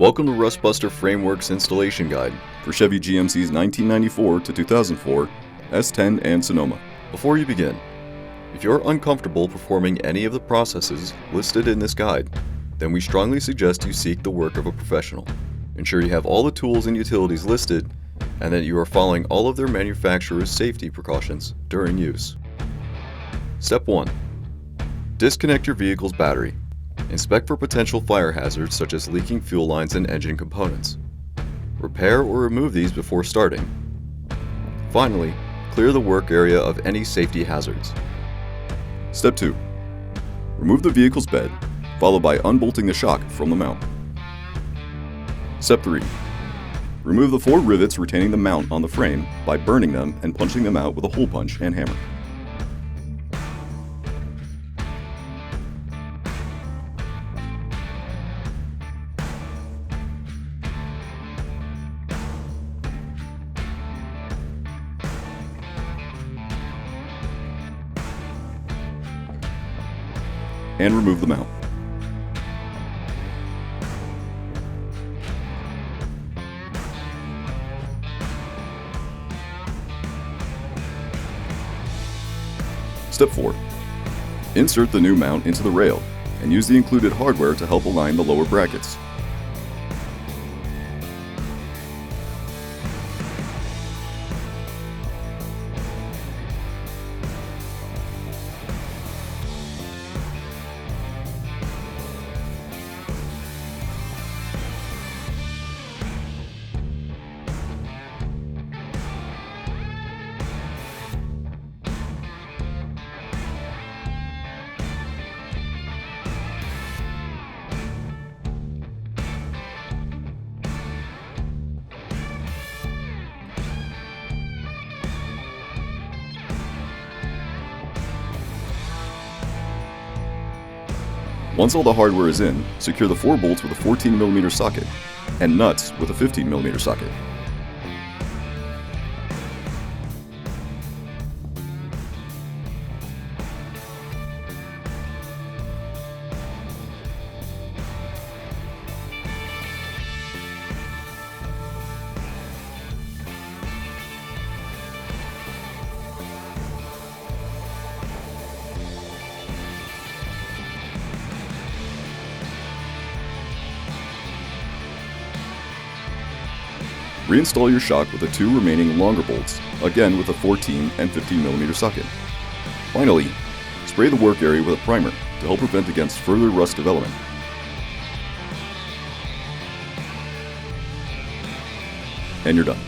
Welcome to Rustbuster Frameworks Installation Guide for Chevy GMC's 1994 to 2004 S10 and Sonoma. Before you begin, if you're uncomfortable performing any of the processes listed in this guide, then we strongly suggest you seek the work of a professional. Ensure you have all the tools and utilities listed and that you are following all of their manufacturer's safety precautions during use. Step 1. Disconnect your vehicle's battery. Inspect for potential fire hazards such as leaking fuel lines and engine components. Repair or remove these before starting. Finally, clear the work area of any safety hazards. Step 2. Remove the vehicle's bed, followed by unbolting the shock from the mount. Step 3. Remove the 4 rivets retaining the mount on the frame by burning them and punching them out with a hole punch and hammer. And remove the mount. Step 4. Insert the new mount into the rail and use the included hardware to help align the lower brackets. Once all the hardware is in, secure the 4 bolts with a 14mm socket and nuts with a 15mm socket. Reinstall your shock with the 2 remaining longer bolts, again with a 14 and 15mm socket. Finally, spray the work area with a primer to help prevent against further rust development. And you're done.